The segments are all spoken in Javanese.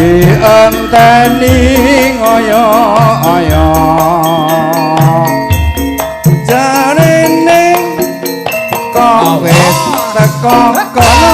Dienteni ngoyo-oyo jarene kok wis teko kono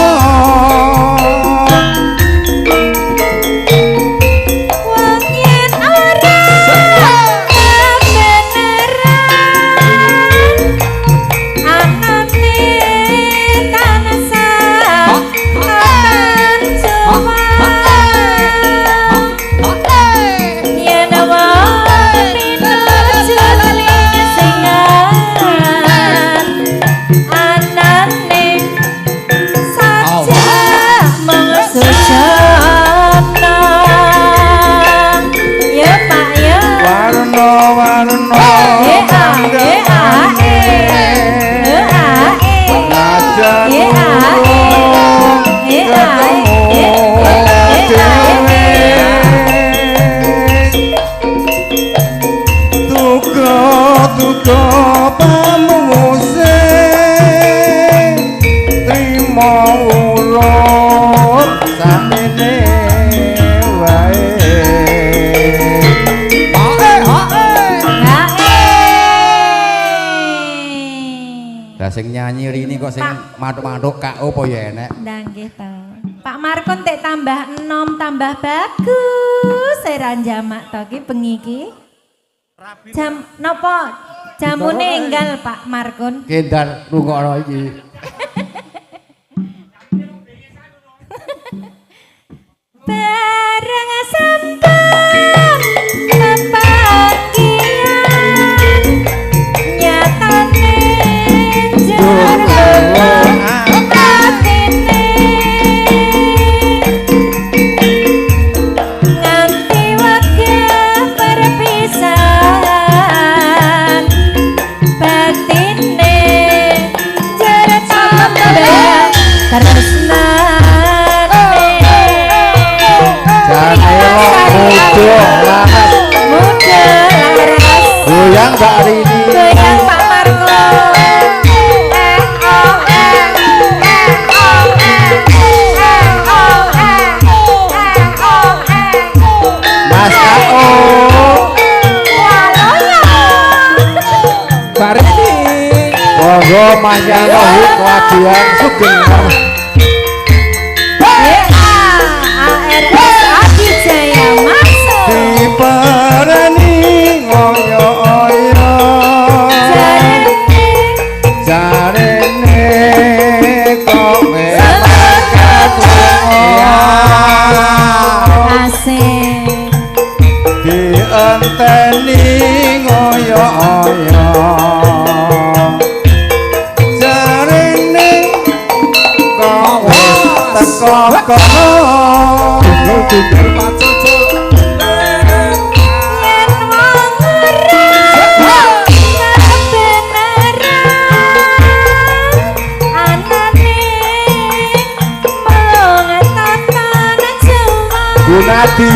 sing nyanyi rini kok sing matuk-matuk KO apa ya enek. Nggih nggih to. Pak Markon tek tambah enom tambah bagus seran jamak to ki bengi ki. Jam napa? Jamune enggal Pak Markon. Kendal rungokno iki. Bareng sampun pepanggian nyatane nganti wektu perpisahan batine jare tambah tresnane jane mudo laras goyang Mbak Rini goyang Pak Marko Mas KO Mbak Rini monggo Mas Yanto kewajian sugeng ARS Abijaya masuk diparani ngoyo-oyo jarene kok wis makat asik dienteni ngoyo-oyo jarene kok wis teko kono tunggal pacoco yen wong ora kebenaran anane mung tatan cuma Gunadi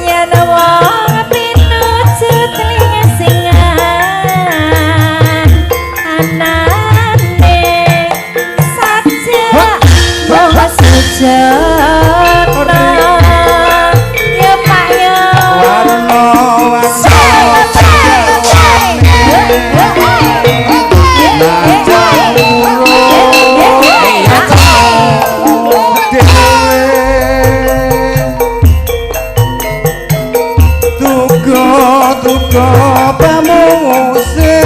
yen wong pinuju telinga singan anane saja mung suja Tuga pamungsin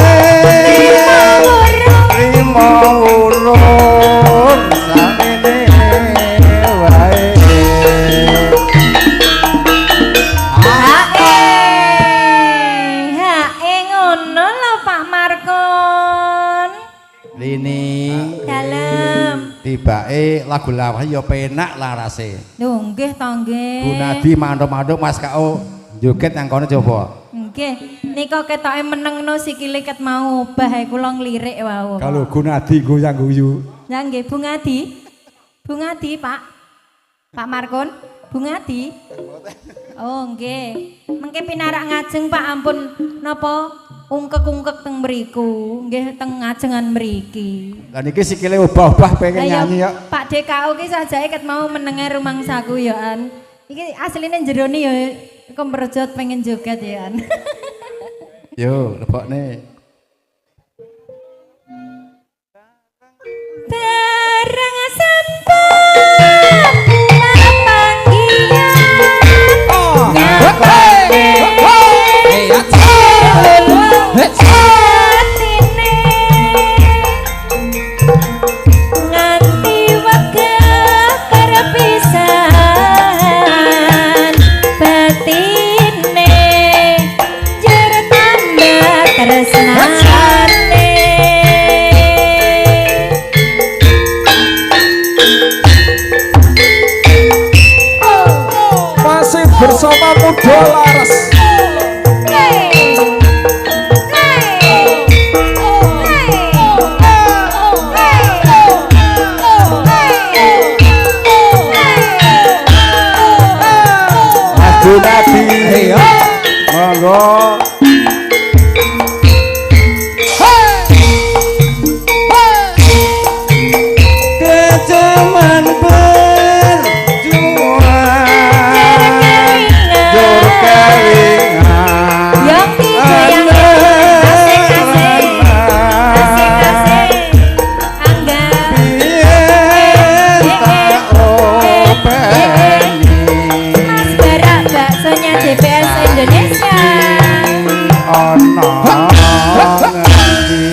Rima urun sakmene wae Hae ngono lho Pak Markon. Lini Dalem. tibake lagu lawas ya penak larase. Lho nggih to nggih. Bu Nadi mandhok-mandhok Mas Kao joget nang kono coba. Nggih, nika ketoke menengno sikile ket mau obah kula nglirik wau. Kalau Gunadi goyang-guyu. Ya nggih, Bu Ngadi. Bu Ngadi, Pak. Pak Markon, Bu Ngadi. Oh, nggih. Mengke pinarak ngajeng Pak ampun napa ungkek-ungkek teng mriku. Nggih teng ngajengan mriki. Lah niki sikile obah-obah pengen nyanyi ya. Pak DKU ki sajake ket mau menenge rumangsaku ya an. Iki asline jerone ya Komprojot pengen joget ya an. Yo, lebokne. Barang sampun panggilan nyapane atine nganti wegah perpisahan batine jer tambah tresnane masih bersama Muda Laras. Mas Nadi. Monggo. Kejaman berjuang jur kelingan yang digoyang asik-asik anggap biyen tak openi Mas Barak baksonya JPS Indonesia ana ngendi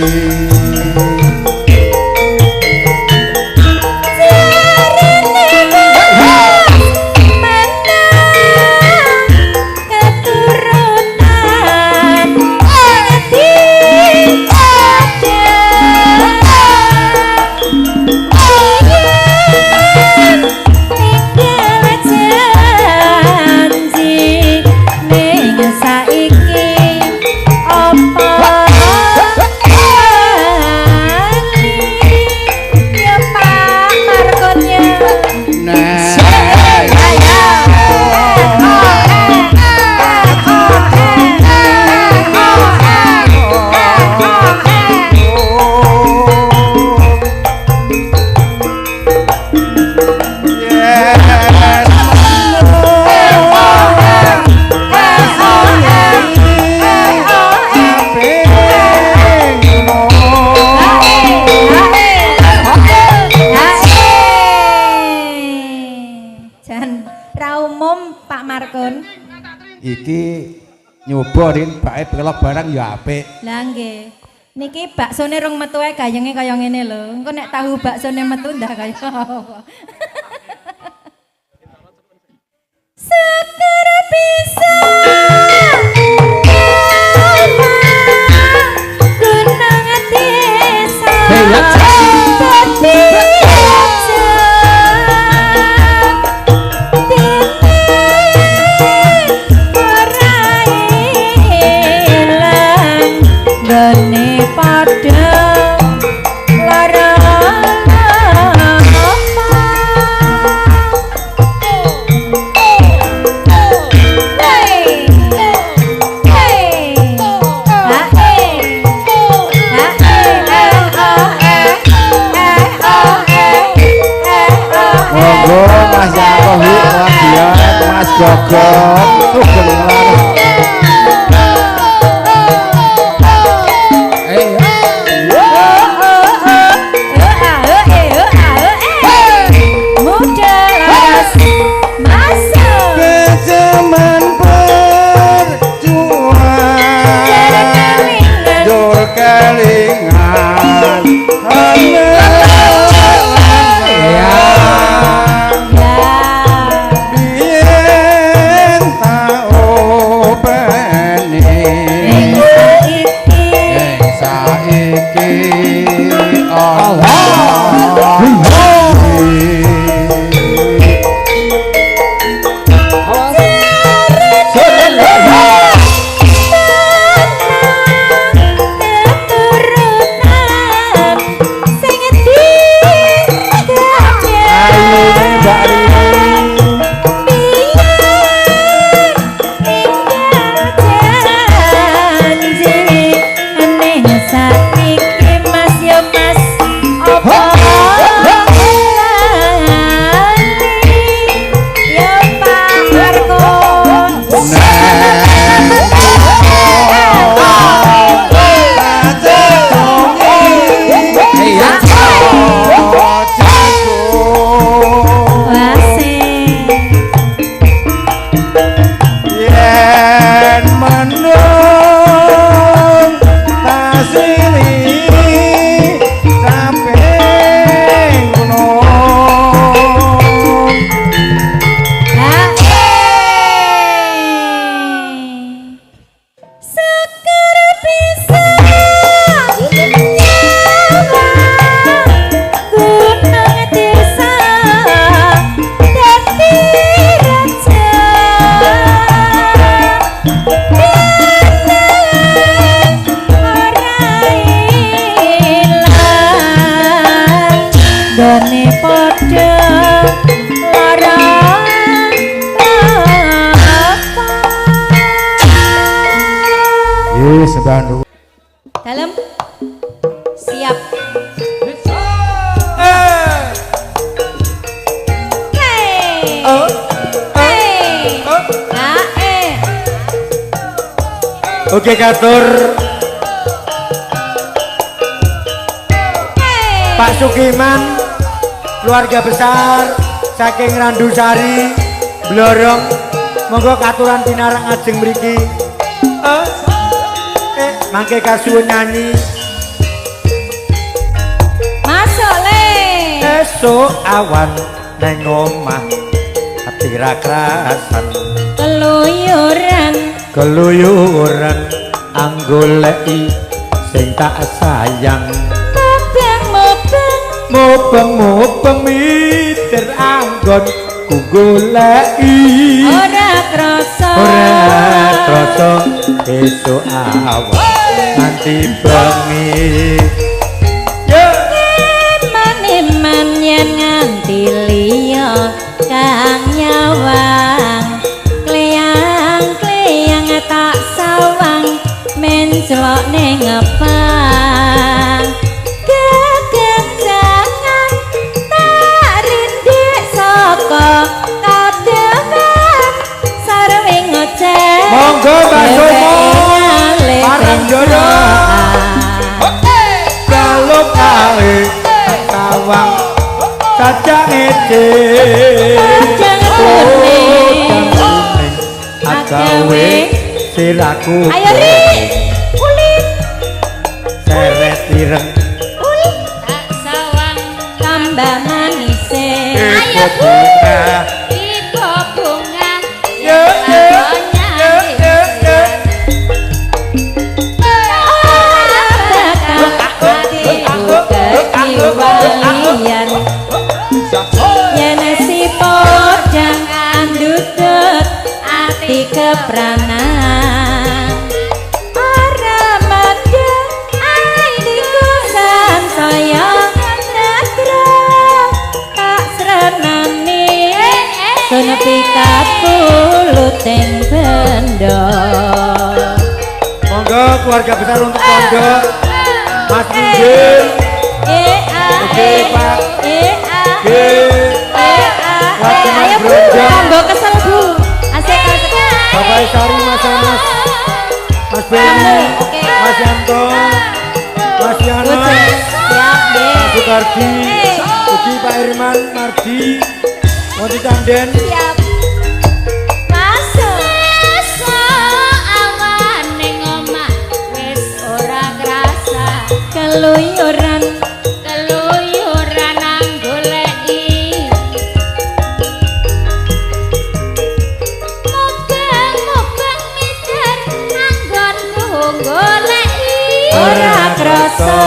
iki nyoba rin bae pelok barang ya apik. Lah nggih. Niki baksone rong metu ae gayenge kaya ngene lho. Engko nek tahu baksone metu ndah kaya apa. Seger bisa gunung desa. Gane pada lara kelingan biyen tak openi saiki Allah Dalam siap. Oke Katur Pak Sukiman keluarga besar saking Randusari Blorong monggo katuran pinarang ajeng mriki mangke kasuwun nyanyi Masuk le esuk awan neng omah ati ra krasan keluyuran anggoleki sing tak sayang mubeng mitir anggon ku goleki ora krasa esuk awan nanti bengi man yen nganti liya kang nyawang kleyang tak sawang mencelok ning ngepang kekencangan tak rindik saka kademen sareng ngoceh monggo bareng jono kalau kali tawang kacang ece agawe siraku ayo ri kulit seret ireng tak sawang tambah manise ayo bunga ibu bunga yen si podang andutut ati kepranan ora mandang ainiku sansaya netra tak srenani sunepi kapuluting bendo monggo keluarga besar untuk pondok Mas Minggir oke Pak ayo Bu, tambah kesel Bu. Asik. Bapak Sari, Mas Anas, Mas Beni, Mas Yanto, Mas Yana, Mas Sukardi, Ugi Pak Irman, Mardi, Wanti Tanden. Siap. Masuk awan ning omah wis ora krasa keluyuran nang goleki mubeng mikir anggonku goleki ora krasa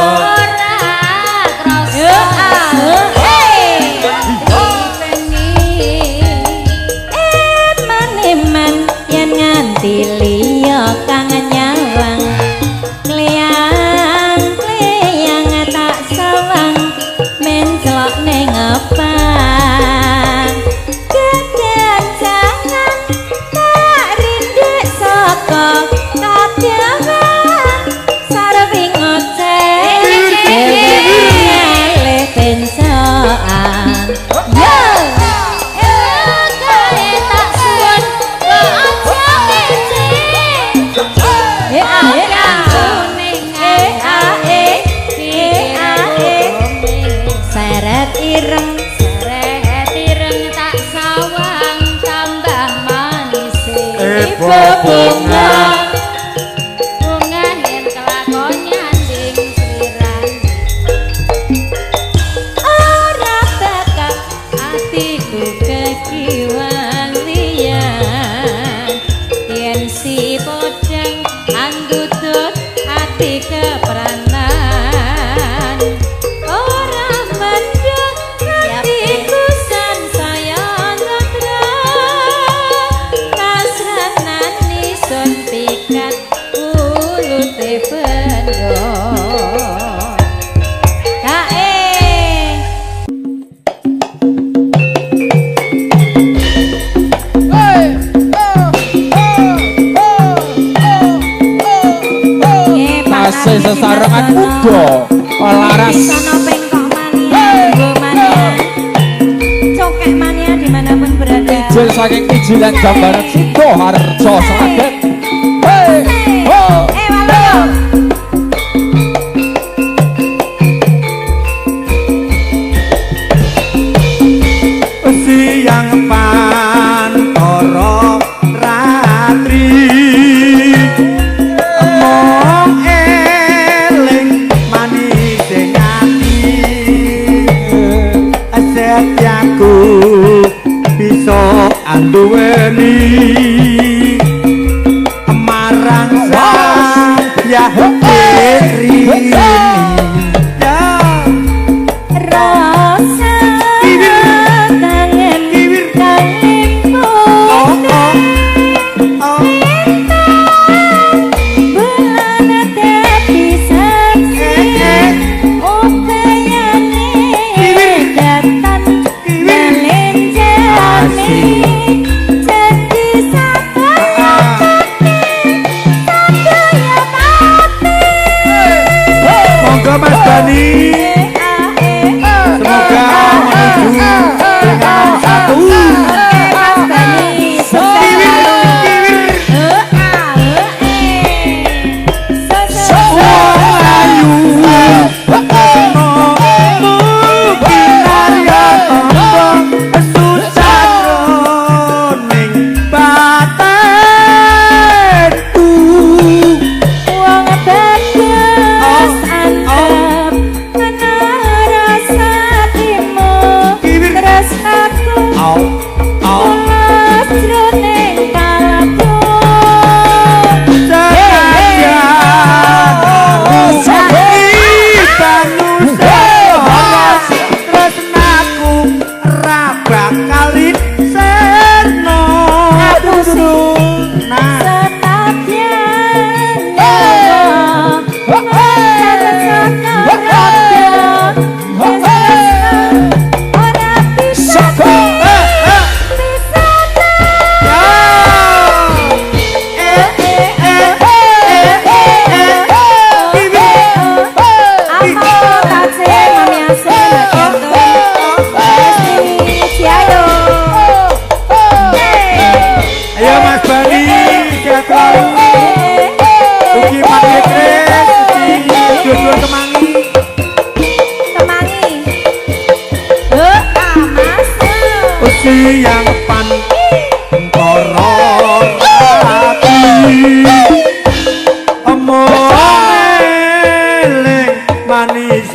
eman yen nganti liya kang nyawang kleyang tak sawang mencelok ning opang gedan jangan tak rindek saka kadyawan sarwi ngoceh ngalih pensoan yo seret ireng tak sawang tambah manis bunga yen kelakon nyanding sliran ora bakal atiku kekiwan liyan yen si bodang andutut ati kepranan ora mendung hatiku sansaya natra kasranan ison pikat ulute bendo Tasih sesarengan muda laras. Sono pengkok mania, nggo mania. Cokek mania dimanapun berada. Ijil saking ijilan gambaran Sidoarjo Sragen. Hei, ho, walu. Siang pantoro ratri mong eling manis ngati setiaku bisa anduweni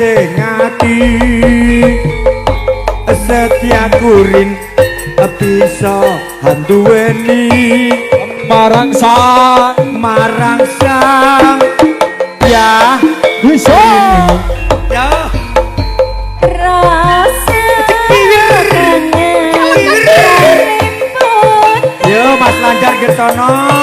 sing ati setia kurin bisa handuweni marang sang ya bisa ya rasa yo Mas Lanjar Gertono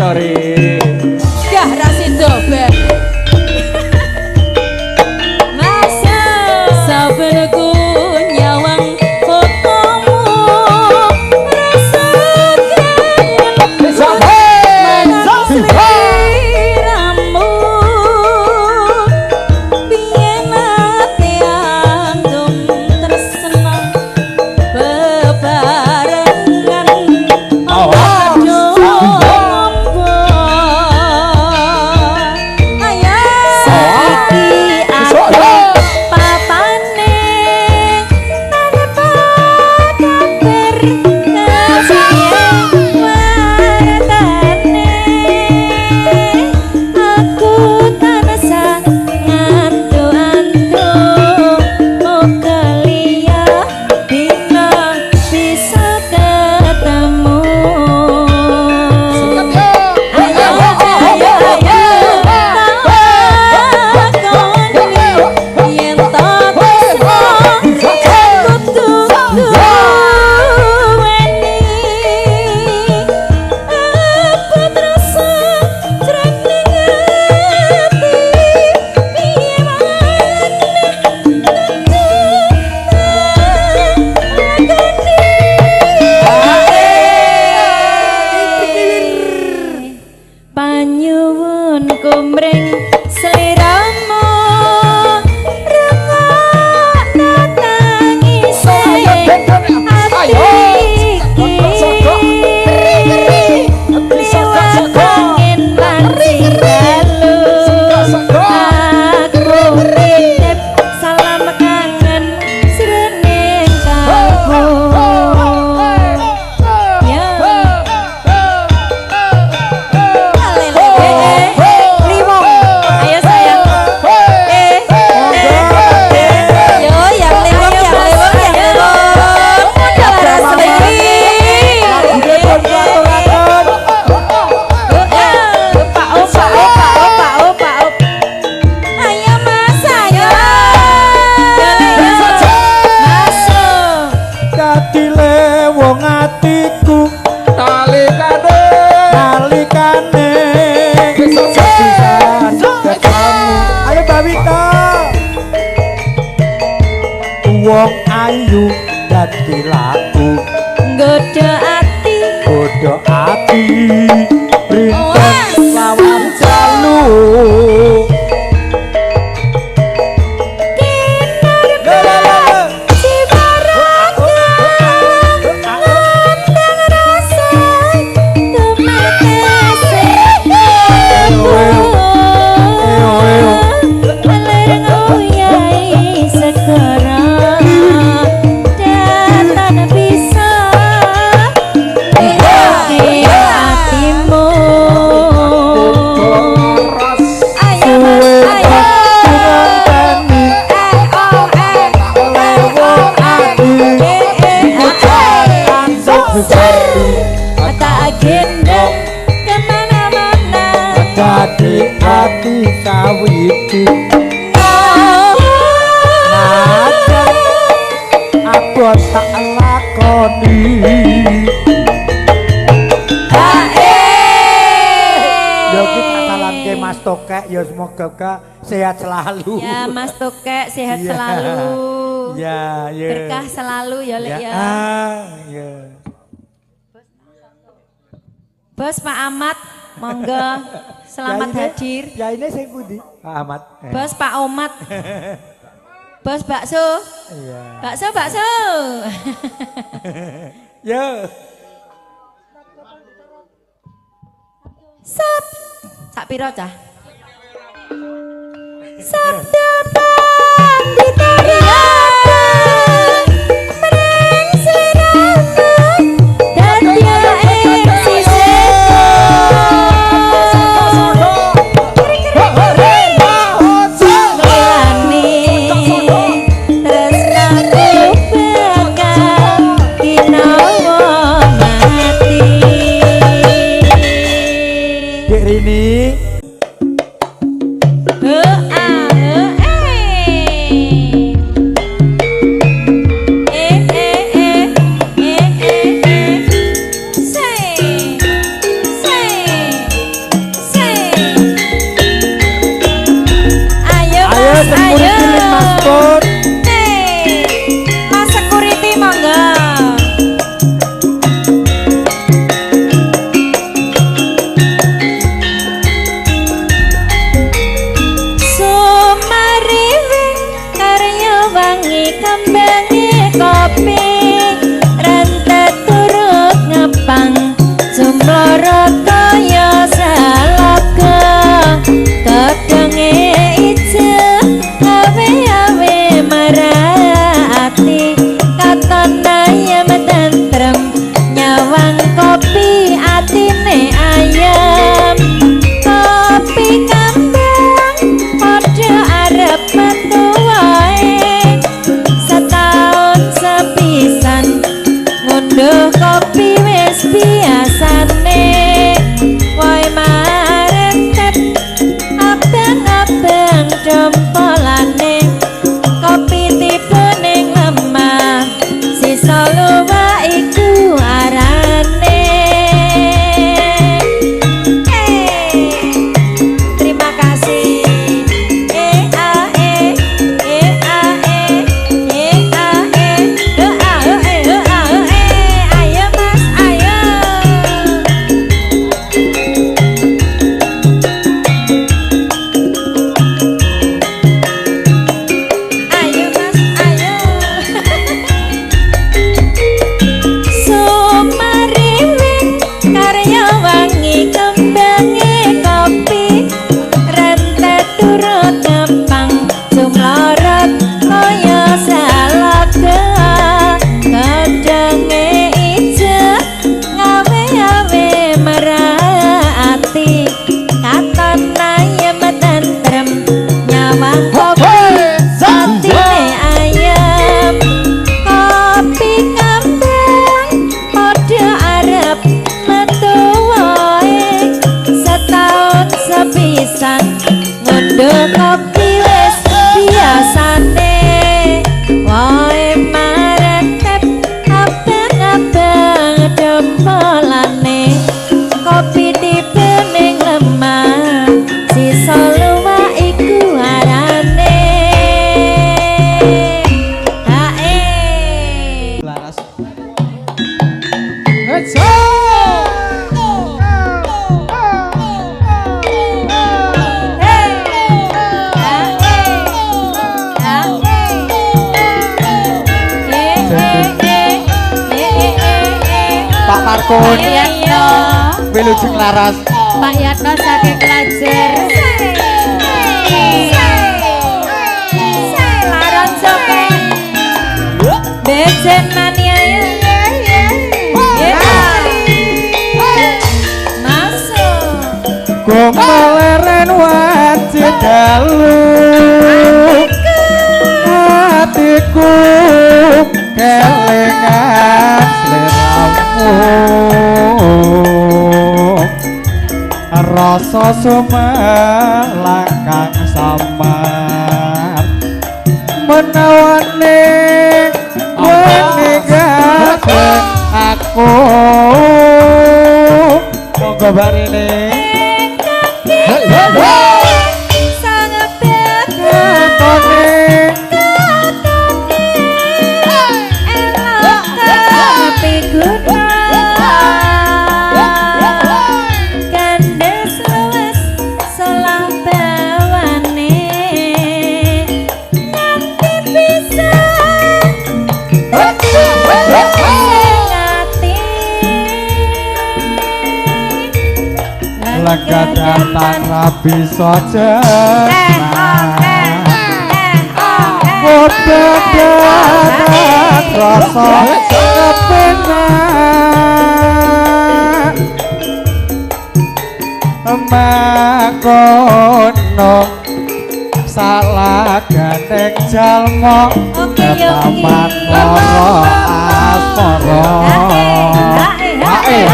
sorry. Dah rasido beb. Masa sabenku nyawang fotomu wong ayu dadi laku Nggodha ati bodho ati rinten lawan jaluk dadi ati sawiti najan aku tak lakoni yo kita salamke Mas Tokek ya semoga sehat selalu ya Mas Tokek sehat selalu ya ya berkah selalu ya Lek ya ya Bos Pak Ahmad monggo selamat hadir. Ya ini saya Budi, Pak Ahmad. Bos Pak Omat. Bos bakso. Iya. Bakso. Ya. Sak piro cah? Sabda ditariakan mering siraman dan dia Pak Markun Yatno Wilujeng Laras Pak Yatno saking Klajer Laron Joke Bejen mania ya masuk Kumeleren wajib dalu hatiku kelingan sliramu rasa sumelangkang samar menawane weninggalkan aku monggo barine sangat beda elok tapi guna kandes luwes salah bawane nanti bisa lega datang rabi sojenah udah datang rasa kepenak makono salah gandeng jalmo kepapan loro asmoro hae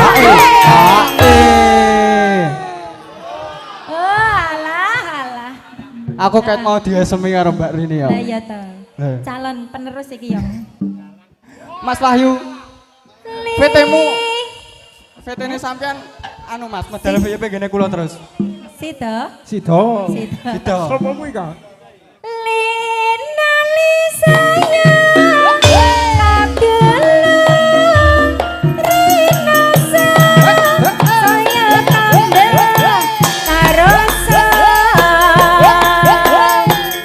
aku kayak mau diesemi karo Mbak Rini ya. Lah iya to. Calon penerus iki ya. Mas Wahyu. VT-ne sampean anu Mas, medal VIP gene kula terus. Sida. Sido. Sida. Sopo kuwi, Kang? Lina Lisaya Abdullah Rina saya tambah tarosa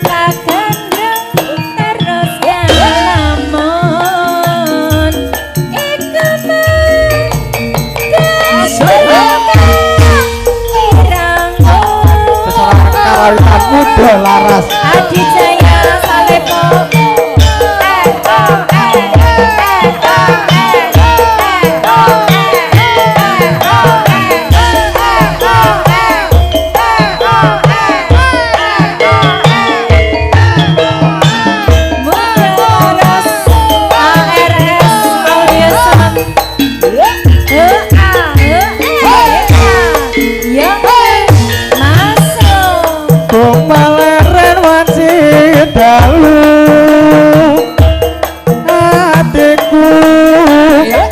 kakandreng terus galamun iku Karawitan muda laras. Adi Jaya Salepo Kumaleren wajib dalu hatiku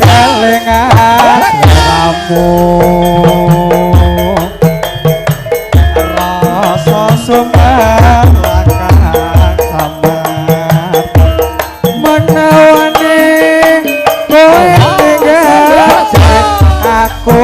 kelingan sliramu rasa sumelangkang samar menawane kowe ninggalkan aku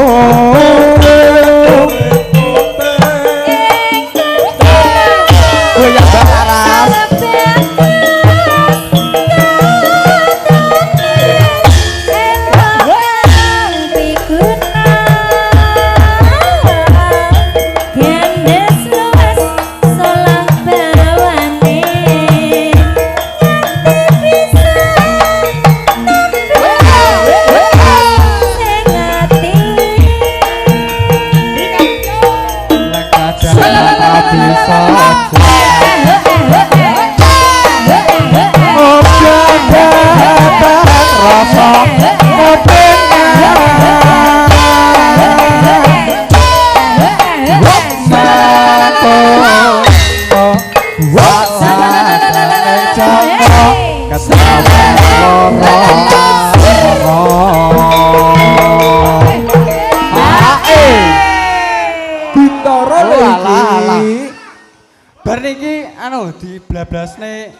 bar niki anu di blablasne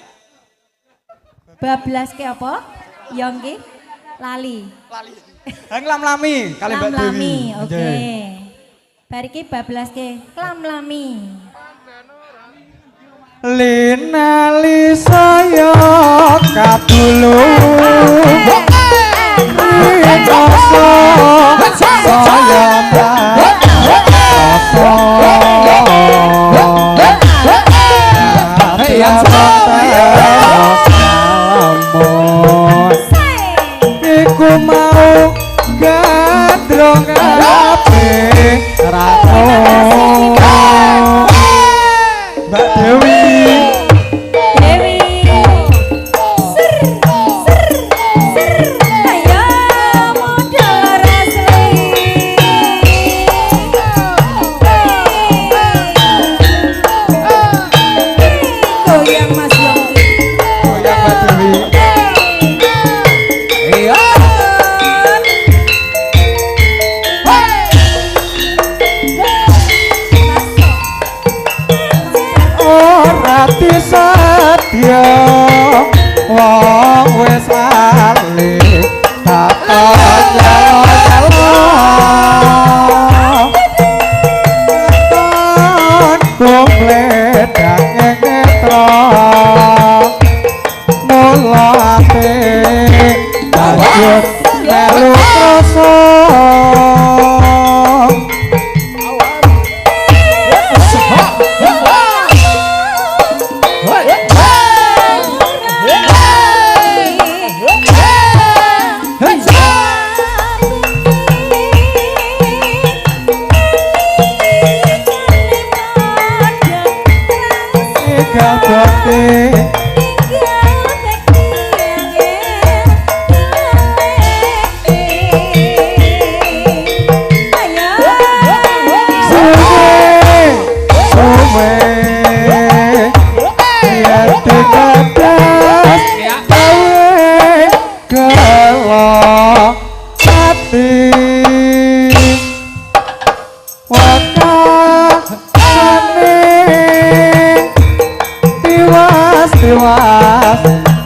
bablas ke apa? Yang ki lali. Nglam-lami kali Mbak Dewi. Nglam-lami, oke. Bar iki bablas ke nglam-lami. Lina Lisaya kabulu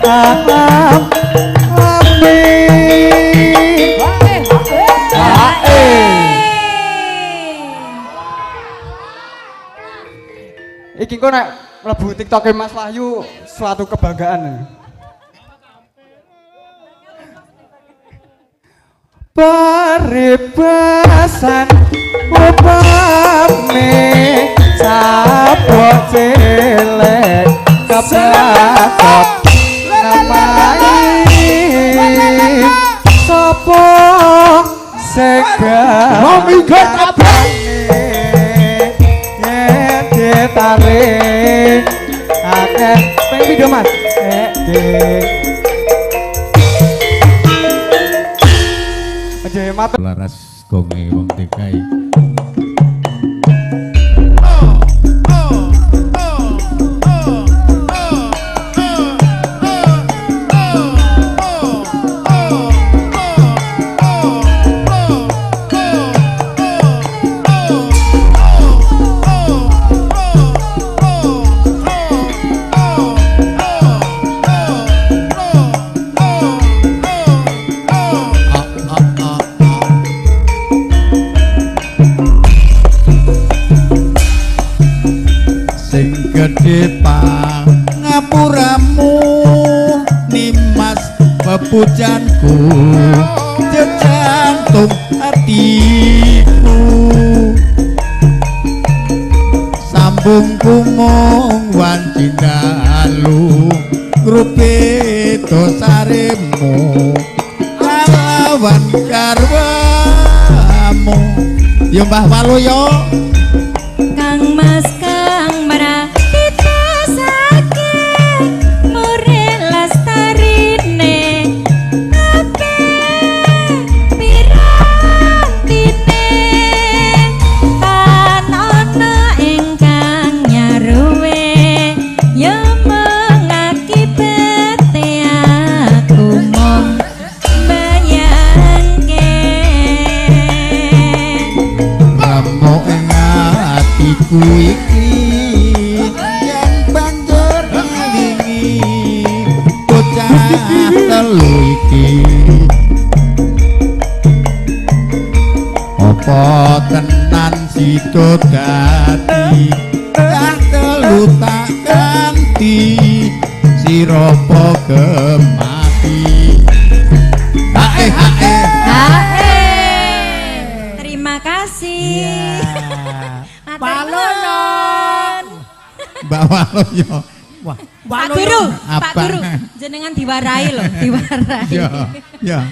alam amin. Iki kok nek mlebu TikTok Mas Wahyu suatu kebanggaan. Paribasan upame sabok cilik keplakot namai sapa sega mamigat abane tarik akeh pengen video Mas aja mata laras konge wong TKI gede pangapuramu nimas pepujanku jejantung hatiku sambung kumong wancindalu grupe dosaremu lawan karwamu yo Mbah Walu yo Kang Mas Kang Marakita saking mure lestarine ape pirantine tanana ingkang nyaruwe ya mengakibate aku mong bayangke kamu atiku iki yang banjur ngilingi bocah telu iki apa tenan sida dadi cah telu tak ganti sira apa gemati hae Hae. Terima kasih. Balon Mbak Waloyo wah Pak Guru, Pak Apa? Guru, jenengan diwarai loh, diwarai. ya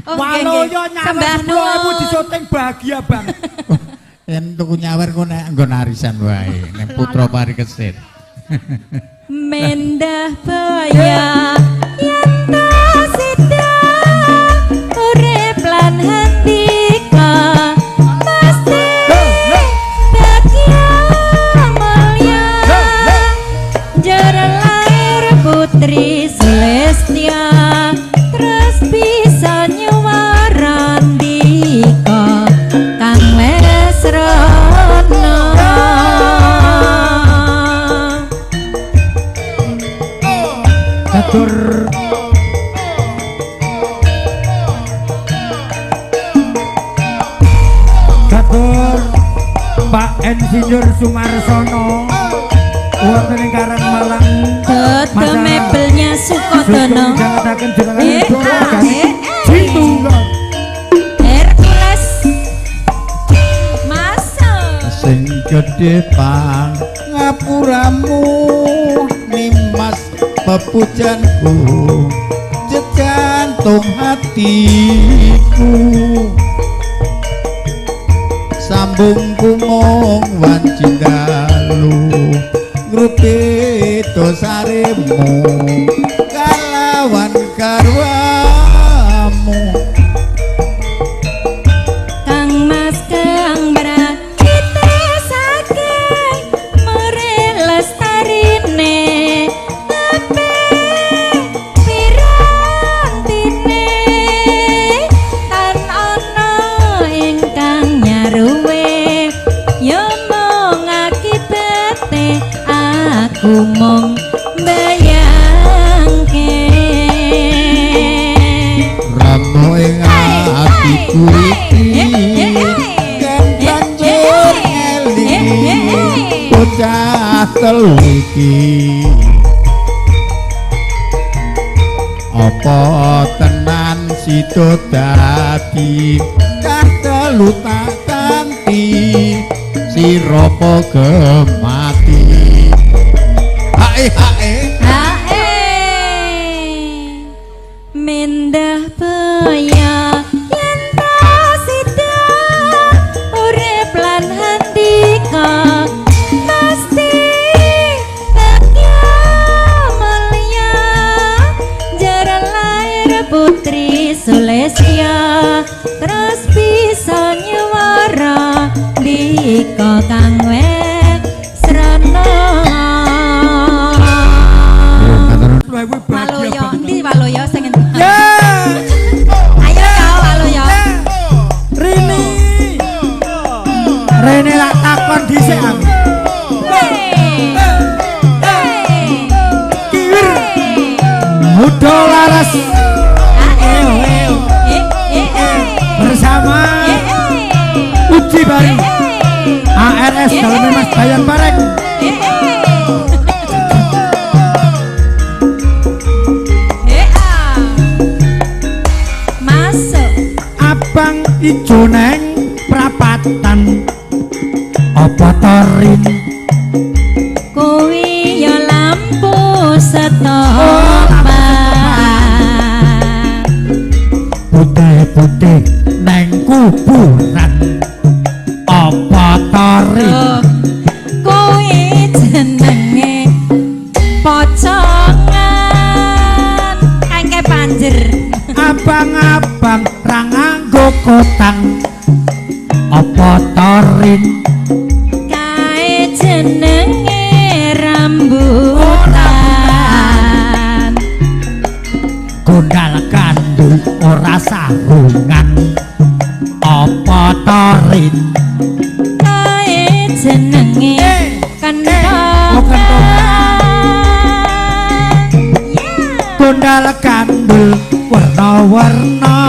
Waloyo Sembah nyawer nuwun. di syuting bahagia Bang. entuk nyawer kok nek nggon arisan wae nek putra parikesit Mendah baya yen ta sida urip lan handika pasti bahagia mulia jar lair putri Celestia terus bisa nyuwaran dika Kang Lesrono Atur Gatur Pak Insinyur Sumarsono wonten ing Karang Malang Dodo mebelnya Sukodono Hercules masuk sing gedhe pang ngapuramu nimas pepujanku jejantung hatiku sambung kumong wancindalu grupe dosaremu kalawan karwamu Kang Mas Kang Brakita saking mere lestarine ape pirantine tan ana ingkang nyaruwe ya mung akibate aku mung bayar iki kan banjur ngeling bocah telu iki apa tenan sido dadi kang telu tak ganti sira gemati hae mendah baya yen ta sida urip lan handika mesti bagya mulia jaran lair putri Sulesya terus bisa nyuwara dika kang srana Waloyo endi Waloyo sing endi ayo ya Waloyo Rene lak takon dhisik aku kiwir muda laras bersama Uji Baru ARS dalam Mas Bayan Bareng Abang ijo neng prapatan apa torin kuwi ya lampu setopan putih-putih neng kuburan apa torin kuwi jenenge pocongan kangke panjer abang-abang ra nganggo kotang apa torin kae jenenge rambutan gondal gandul ora sarungan apa torin kae jenenge kentongan gondal gandul warna-warna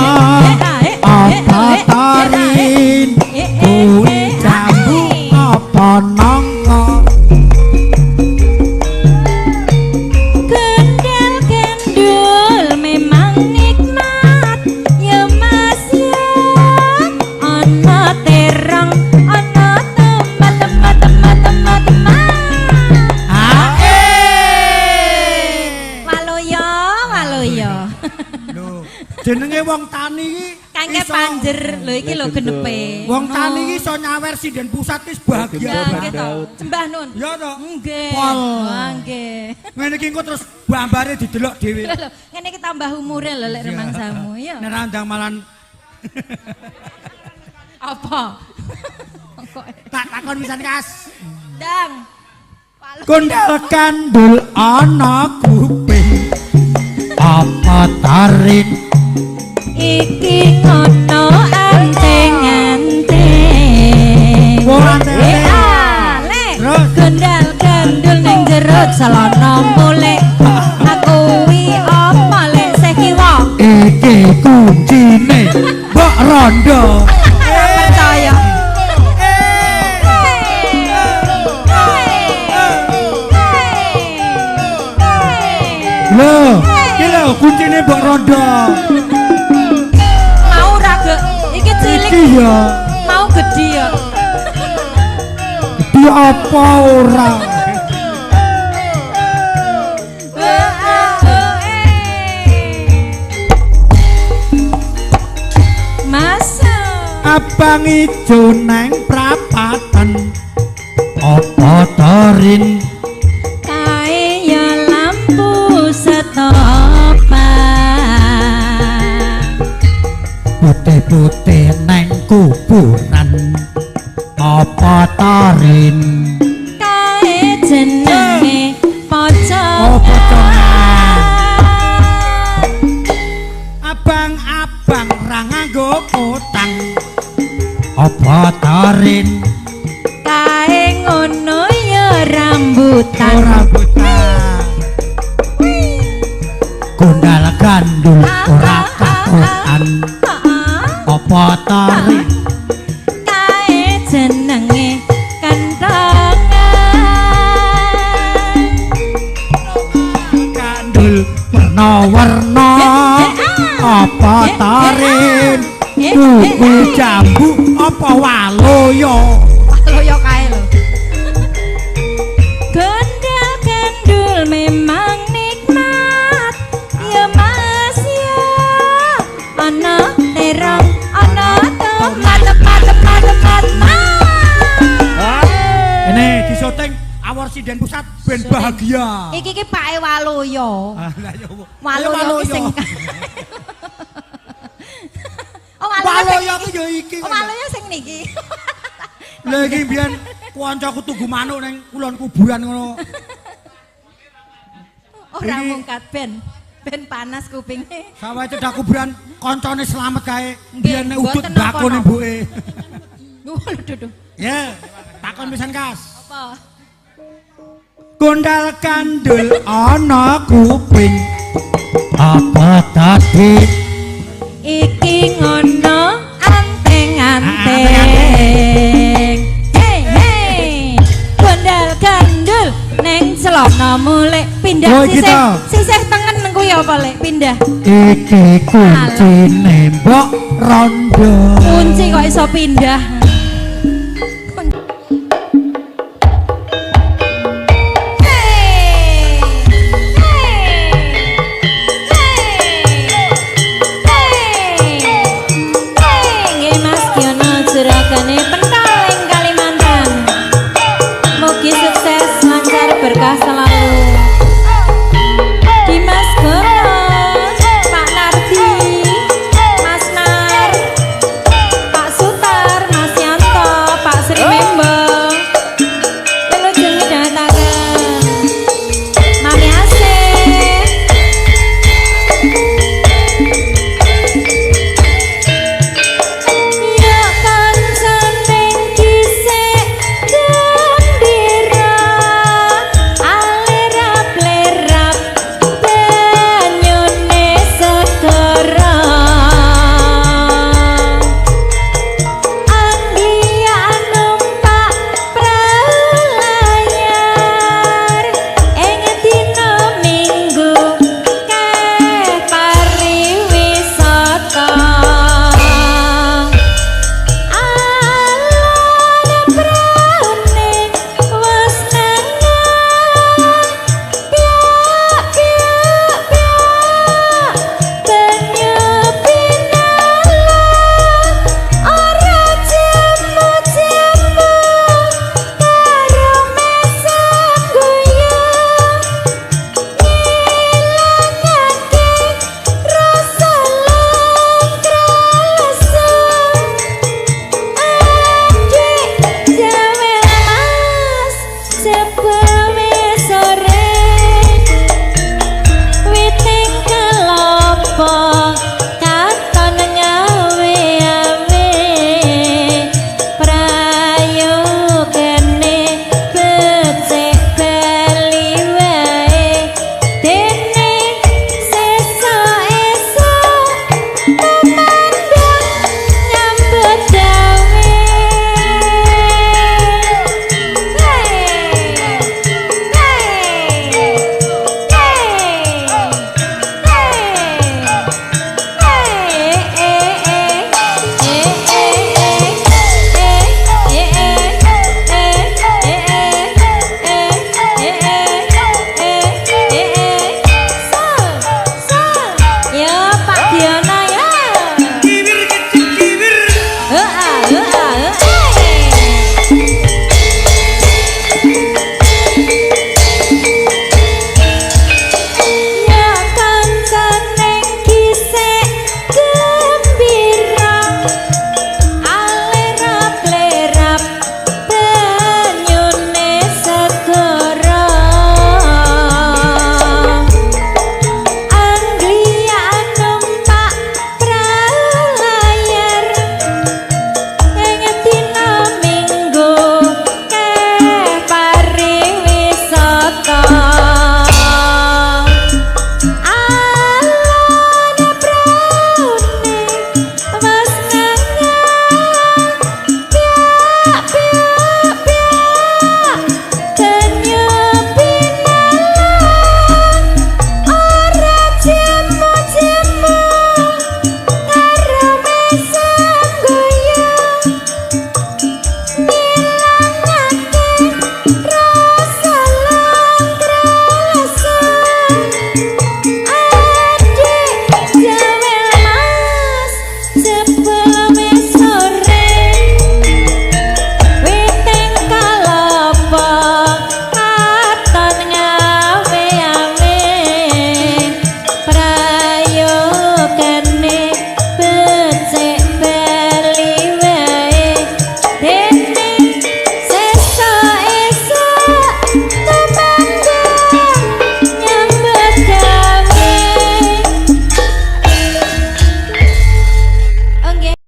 apa torin kuwi jambu apa nangka gendel-gendul memang nikmat ya mas ya ana terang ana temat Waloyo jenenge wong tani iki kangge panjer lho iki lho genepe wong tani iki iso nyawer sinden pusat wis bahagia gitu Mbah Nun ya to nggih pol nggih ngene iki engko terus bambare didelok dhewe lho ngene iki tambah umure lho lek remangsamu ya nek randang malan apa tak takon pisan kas dang gondal kandul ana kuping apa tarin iki ngono anteng-anteng terus gendal gandul ning jero celana mulih aku wi apa lek sekiwa iki kuncine mbok rondo percaya lho iki lho kuncine mbok rondo mau ra ge iki cilik iya mau gedhi ya di apa ora masa abang ijo neng prapatan apa torin kae ya lampu setopan putih-putih neng kuburan apa torin kae jenenge pocongan abang-abang ra nganggo kotang apa torin kae ngono ya rambutan rambutan gondal gandul ora kakotan apa tari kae jenenge kentongan kandul warna-warna apa tarin kuku jambu apa waloyo loyo kae lho gondel gandul memang nikmat ya mas ya ana terong ana tomat Ini di syuting awor sinden pusat ben bahagia. iki Pak Waloyo Lah ya apa? Waloyo sing Oh Waloyo ku ya iki. Oh Waloyo sing niki Lah iki mbiyen kancaku tugu manuk ning kulon kuburan ngono. ora Iki- mungkat ben panas kupinge Sawah cedak kuburan kancane slamet kae. Nggih, Biyen nek udut mboten bakone napa-napa. mbuke. Waduh Ya, takon pisan Kas. apa Gondal kandul ana kuping. apa tadi iki ngono anteng-anteng hei gondal gandul neng celana mulek pindah Oh, sisih gitu. sisih tengen kuwi apa lek pindah iki kuncine mbok rondo kunci kok iso pindah